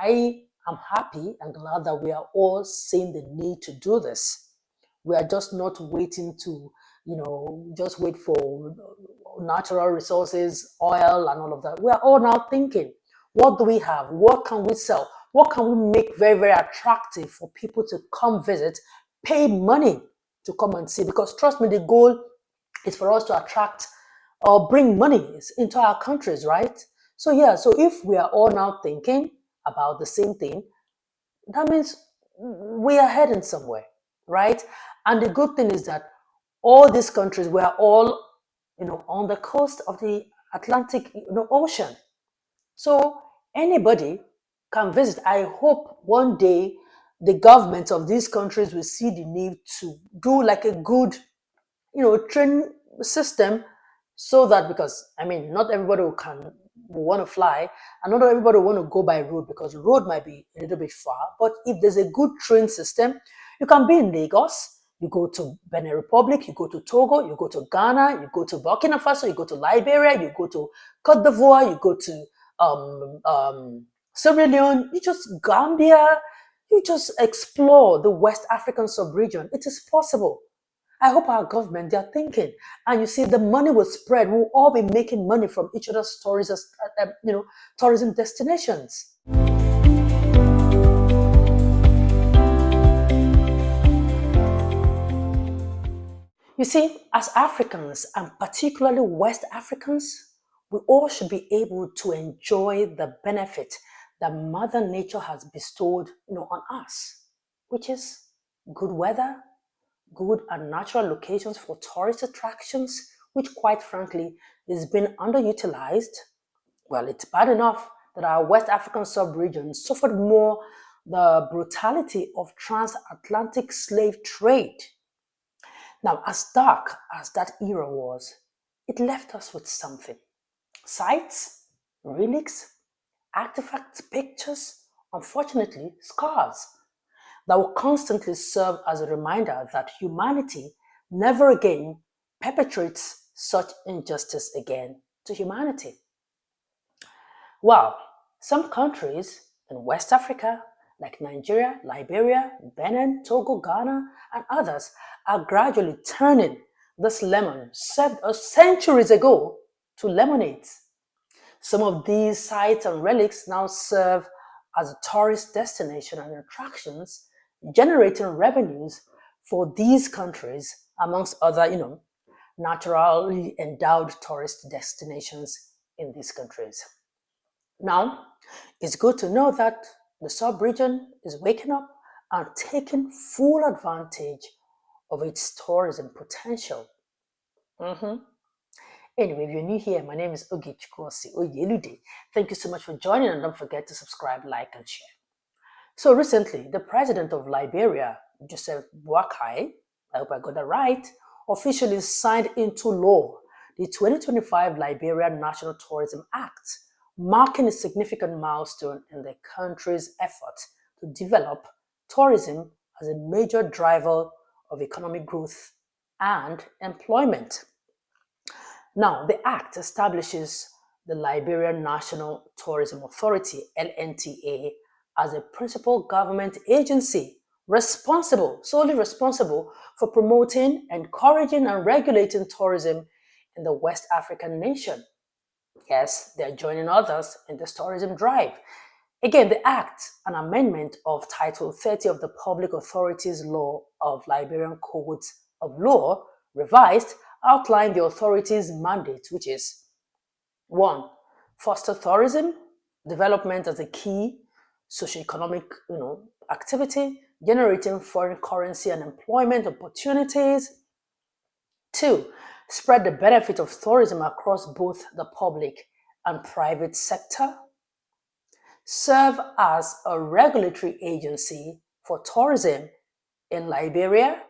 I am happy and glad that we are all seeing the need to do this. We are just not waiting to, just wait for natural resources, oil, and all of that. We are all now thinking, what do we have? What can we sell? What can we make very, very attractive for people to come visit, pay money to come and see? Because trust me, the goal is for us to attract or bring money into our countries, right? So if we are all now thinking about the same thing, that means we are heading somewhere, right? And the good thing is that all these countries were all, on the coast of the Atlantic, Ocean. So anybody can visit. I hope one day the governments of these countries will see the need to do like a good, train system, so that, because I mean, not everybody will want to fly, and not everybody will want to go by road, because road might be a little bit far. But if there's a good train system, you can be in Lagos, you go to Benin Republic, you go to Togo, you go to Ghana, you go to Burkina Faso, you go to Liberia, you go to Cote d'Ivoire, you go to Sierra Leone, you just Gambia, you just explore the West African sub-region. It is possible. I hope our government, they are thinking. And you see, the money will spread. We'll all be making money from each other's tourism destinations. You see, as Africans, and particularly West Africans, we all should be able to enjoy the benefit that Mother Nature has bestowed, on us, which is good weather, good and natural locations for tourist attractions, which quite frankly is being underutilized. Well, it's bad enough that our West African sub-region suffered more the brutality of transatlantic slave trade. Now, as dark as that era was, it left us with something. Sites, relics, artifacts, pictures, unfortunately, scars that will constantly serve as a reminder that humanity never again perpetrates such injustice again to humanity. Well, some countries in West Africa, like Nigeria, Liberia, Benin, Togo, Ghana, and others, are gradually turning this lemon served us centuries ago to lemonade. Some of these sites and relics now serve as a tourist destination and attractions, generating revenues for these countries, amongst other, naturally endowed tourist destinations in these countries. Now, it's good to know that the sub-region is waking up and taking full advantage of its tourism potential. Mhm. Anyway, if you're new here, my name is Osih-Oyelude. Thank you so much for joining, and don't forget to subscribe, like, and share. So recently, the president of Liberia, Joseph Boakai, I hope I got that right, officially signed into law the 2025 Liberian National Tourism Act, marking a significant milestone in the country's effort to develop tourism as a major driver of economic growth and employment. Now, the Act establishes the Liberian National Tourism Authority, LNTA, as a principal government agency solely responsible for promoting, encouraging, and regulating tourism in the West African nation. Yes, they're joining others in this tourism drive. Again, the Act, an amendment of Title 30 of the Public Authorities Law of Liberian Codes of Law, revised, outlined the authority's mandate, which is 1. Foster tourism development as a key socioeconomic activity, generating foreign currency and employment opportunities. 2. Spread the benefit of tourism across both the public and private sector. Serve as a regulatory agency for tourism in Liberia.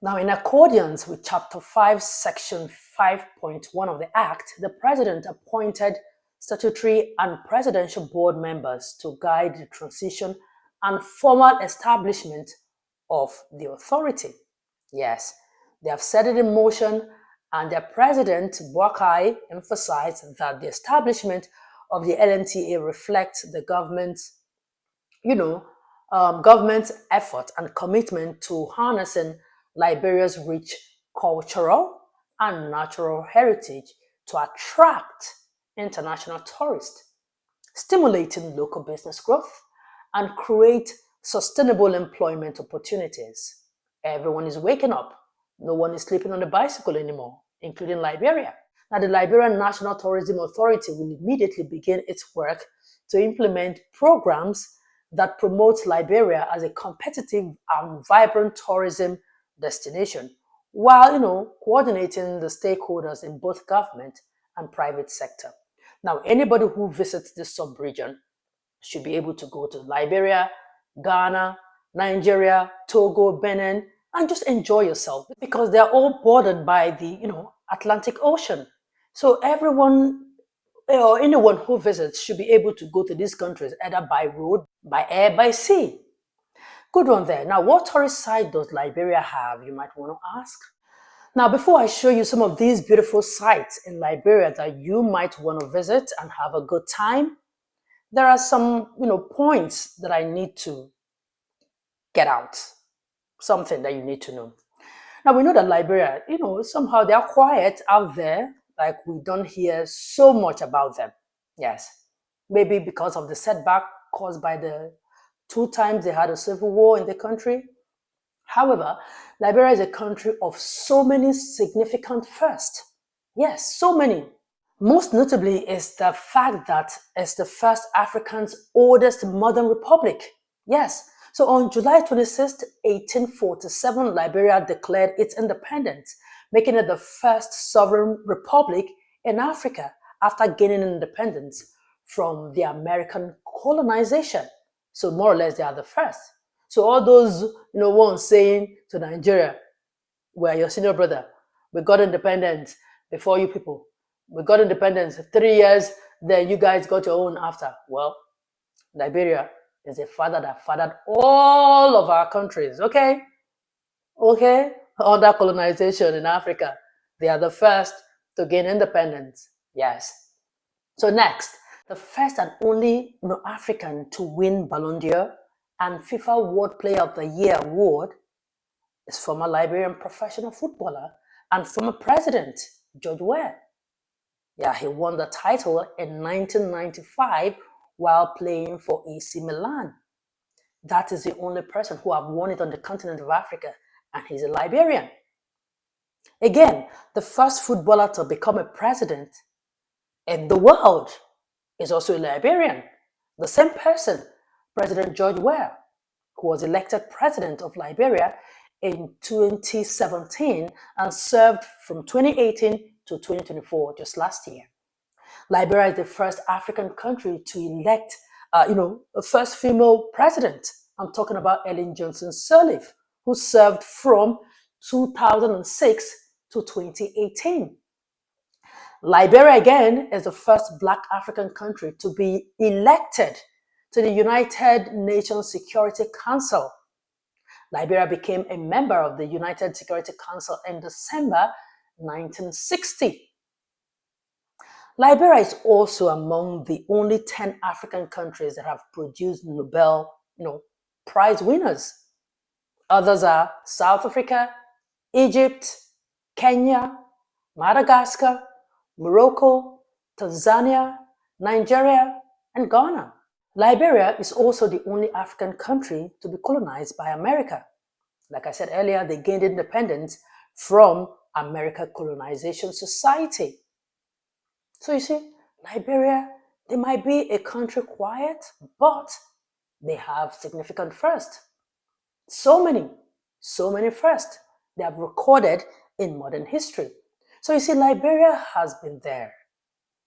Now, in accordance with Chapter 5, Section 5.1 of the Act, the President appointed statutory and presidential board members to guide the transition and formal establishment of the authority. Yes, they have set it in motion, and their president, Boakai, emphasized that the establishment of the LNTA reflects the government's you know, government's effort and commitment to harnessing Liberia's rich cultural and natural heritage to attract international tourists, stimulating local business growth, and create sustainable employment opportunities. Everyone is waking up. No one is sleeping on the bicycle anymore, including Liberia. Now, the Liberian National Tourism Authority will immediately begin its work to implement programs that promote Liberia as a competitive and vibrant tourism destination, while coordinating the stakeholders in both government and private sector. Now, anybody who visits this sub-region should be able to go to Liberia, Ghana, Nigeria, Togo, Benin, and just enjoy yourself because they're all bordered by the Atlantic Ocean. So everyone or anyone who visits should be able to go to these countries either by road, by air, by sea. Good one there. Now, what tourist site does Liberia have? You might want to ask. Now, before I show you some of these beautiful sites in Liberia that you might want to visit and have a good time, there are some, points that I need to get out. Something that you need to know. Now, we know that Liberia, somehow they are quiet out there. Like we don't hear so much about them. Yes. Maybe because of the setback caused by the 2 times they had a civil war in the country. However, Liberia is a country of so many significant firsts. Yes, so many. Most notably is the fact that it's the first Africa's oldest modern republic. Yes. So on July 26, 1847, Liberia declared its independence, making it the first sovereign republic in Africa after gaining independence from the American colonization. So more or less they are the first. So all those, ones saying to Nigeria, we're your senior brother, we got independence before you people. We got independence 3 years, then you guys got your own after. Well, Liberia is a father that fathered all of our countries, okay? Okay? Under colonization in Africa. They are the first to gain independence. Yes. So next, the first and only African to win Ballon d'Or and FIFA World Player of the Year award is former Liberian professional footballer and former president, George Weah. Yeah, he won the title in 1995 while playing for AC Milan. That is the only person who have won it on the continent of Africa, and he's a Liberian. Again, the first footballer to become a president in the world is also a Liberian. The same person, President George Weah, who was elected president of Liberia in 2017 and served from 2018 to 2024, just last year. Liberia is the first African country to elect, a first female president. I'm talking about Ellen Johnson Sirleaf, who served from 2006 to 2018. Liberia, again, is the first Black African country to be elected to the United Nations Security Council. Liberia became a member of the United Security Council in December 1960. Liberia is also among the only 10 African countries that have produced Nobel, Prize winners. Others are South Africa, Egypt, Kenya, Madagascar, Morocco, Tanzania, Nigeria, and Ghana. Liberia is also the only African country to be colonized by America. Like I said earlier, they gained independence from American Colonization Society. So you see, Liberia, they might be a country quiet, but they have significant firsts. So many firsts they have recorded in modern history. So you see, Liberia has been there.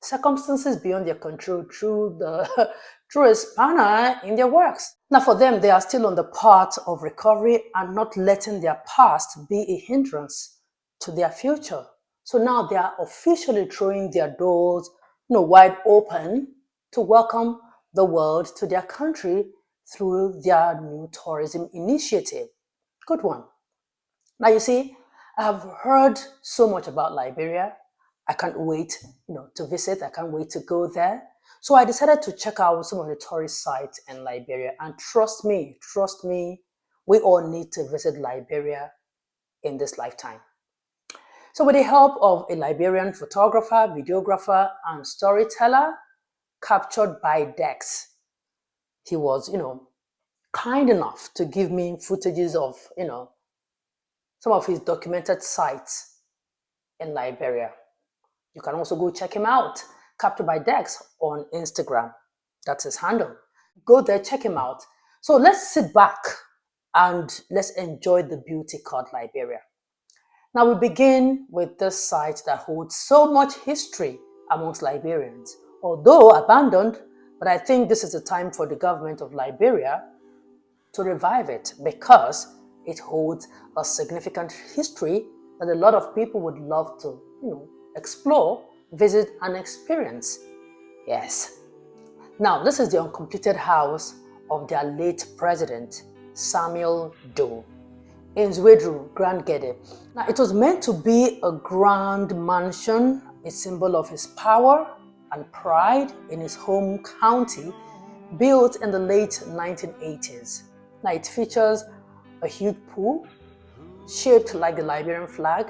Circumstances beyond their control through a spanner in their works. Now for them, they are still on the path of recovery and not letting their past be a hindrance to their future. So now they are officially throwing their doors wide open to welcome the world to their country through their new tourism initiative. Good one. Now you see, I've heard so much about Liberia. I can't wait, to visit. I can't wait to go there. So I decided to check out some of the tourist sites in Liberia. And trust me, we all need to visit Liberia in this lifetime. So with the help of a Liberian photographer, videographer, and storyteller, captured by Dex, he was, kind enough to give me footages of, some of his documented sites in Liberia. You can also go check him out, Captured by Dex on Instagram. That's his handle. Go there, check him out. So let's sit back and let's enjoy the beauty called Liberia. Now we begin with this site that holds so much history amongst Liberians, although abandoned, but I think this is the time for the government of Liberia to revive it because it holds a significant history that a lot of people would love to, explore, visit, and experience. Yes. Now, this is the uncompleted house of their late president, Samuel Doe, in Zwedru, Grand Gede. Now, it was meant to be a grand mansion, a symbol of his power and pride in his home county, built in the late 1980s. Now, it features a huge pool shaped like the Liberian flag,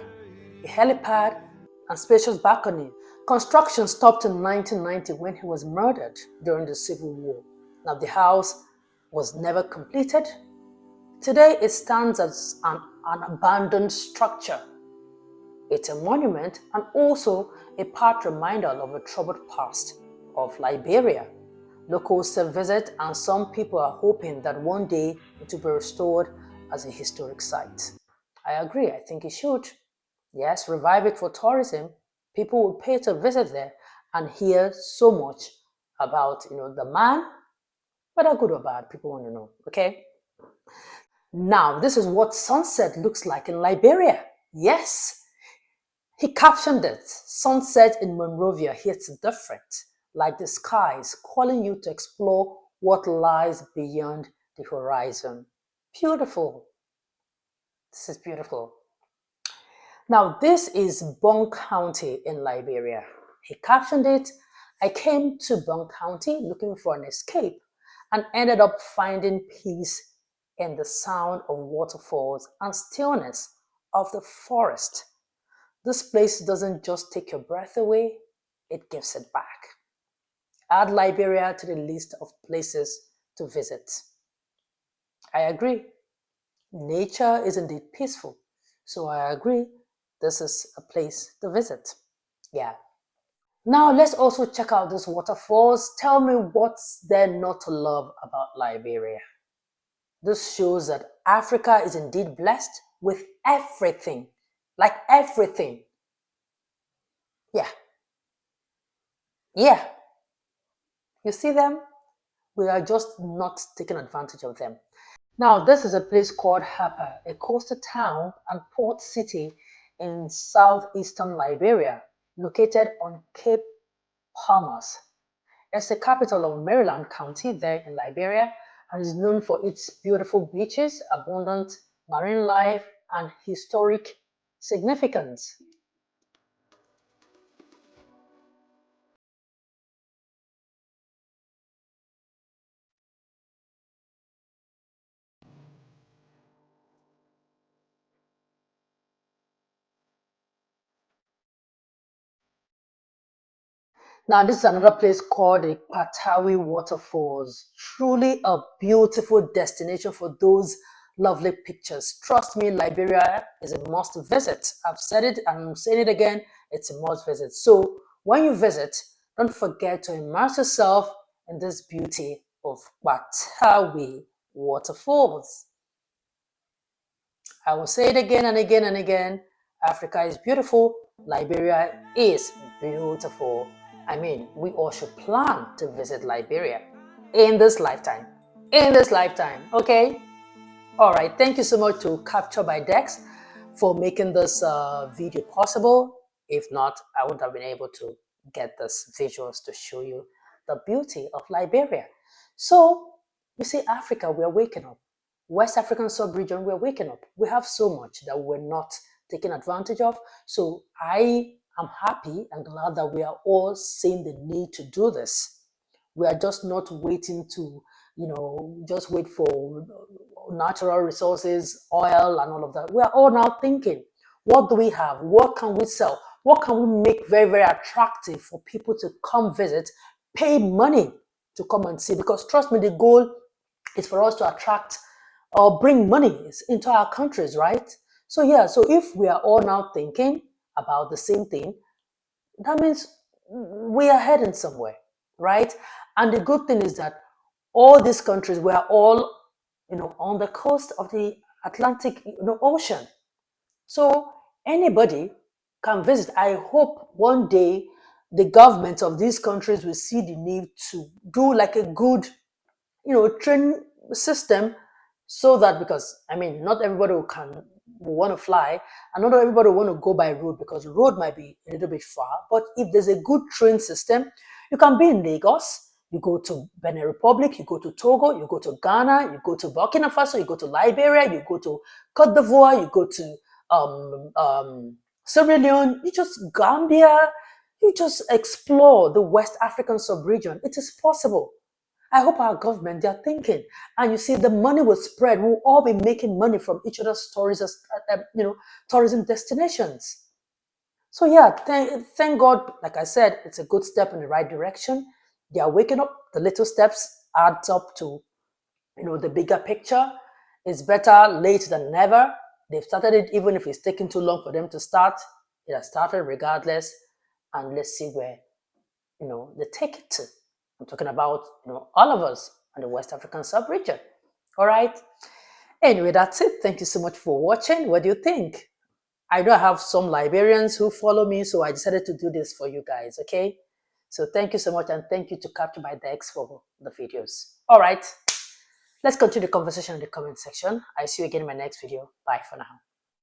a helipad, and spacious balcony. Construction stopped in 1990 when he was murdered during the Civil War. Now, the house was never completed. Today, it stands as an abandoned structure. It's a monument and also a part reminder of a troubled past of Liberia. Locals still visit, and some people are hoping that one day it will be restored as a historic site. I agree, I think it should. Yes, revive it for tourism. People will pay to visit there and hear so much about, the man, whether good or bad, people want to know, okay? Now, this is what sunset looks like in Liberia. Yes, he captioned it, sunset in Monrovia hits different, like the skies calling you to explore what lies beyond the horizon. Beautiful. This is beautiful. Now, this is Bong County in Liberia. He captioned it, I came to Bong County looking for an escape and ended up finding peace in the sound of waterfalls and stillness of the forest. This place doesn't just take your breath away, it gives it back. Add Liberia to the list of places to visit. I agree. Nature is indeed peaceful. So I agree, this is a place to visit. Yeah. Now let's also check out these waterfalls. Tell me what's there not to love about Liberia. This shows that Africa is indeed blessed with everything. Like everything. Yeah. Yeah. You see them? We are just not taking advantage of them. Now, this is a place called Hapa, a coastal town and port city in southeastern Liberia, located on Cape Palmas. It's the capital of Maryland County there in Liberia and is known for its beautiful beaches, abundant marine life, and historic significance. Now, this is another place called the Patawi Waterfalls. Truly a beautiful destination for those lovely pictures. Trust me, Liberia is a must visit. I've said it and I'm saying it again, it's a must visit. So when you visit, don't forget to immerse yourself in this beauty of Patawi Waterfalls. I will say it again and again and again. Africa is beautiful. Liberia is beautiful. I mean, we all should plan to visit Liberia in this lifetime. In this lifetime, okay? All right, thank you so much to Capture by Dex for making this video possible. If not, I wouldn't have been able to get these visuals to show you the beauty of Liberia. So, you see, Africa, we are waking up. West African sub-region, we're waking up. We have so much that we're not taking advantage of. So I am happy and glad that we are all seeing the need to do this. We are just not waiting to, just wait for natural resources, oil, and all of that. We are all now thinking, what do we have? What can we sell? What can we make very, very attractive for people to come visit, pay money to come and see? Because trust me, the goal is for us to attract or bring money into our countries, right? So yeah, so if we are all now thinking about the same thing, that means we are heading somewhere, right? And the good thing is that all these countries, we are all, on the coast of the Atlantic, Ocean. So anybody can visit. I hope one day the governments of these countries will see the need to do like a good, train system, so that, because I mean, not everybody will want to fly, and not everybody will want to go by road, because road might be a little bit far. But if there's a good train system, you can be in Lagos, you go to Benin Republic, you go to Togo, you go to Ghana, you go to Burkina Faso, you go to Liberia, you go to Cote d'Ivoire, you go to Sierra Leone, you just Gambia, you just explore the West African sub-region. It is possible. I hope our government, they're thinking. And you see, the money will spread. We'll all be making money from each other's stories as, tourism destinations. So yeah, thank God, like I said, it's a good step in the right direction. They are waking up. The little steps adds up to, the bigger picture. It's better late than never. They've started it, even if it's taking too long for them to start. It has started regardless. And let's see where, they take it to. I'm talking about, all of us in the West African sub-region. All right. Anyway, that's it. Thank you so much for watching. What do you think? I know I have some Liberians who follow me, so I decided to do this for you guys, okay? So thank you so much, and thank you to Capture by Dex for the videos. All right. Let's continue the conversation in the comment section. I see you again in my next video. Bye for now.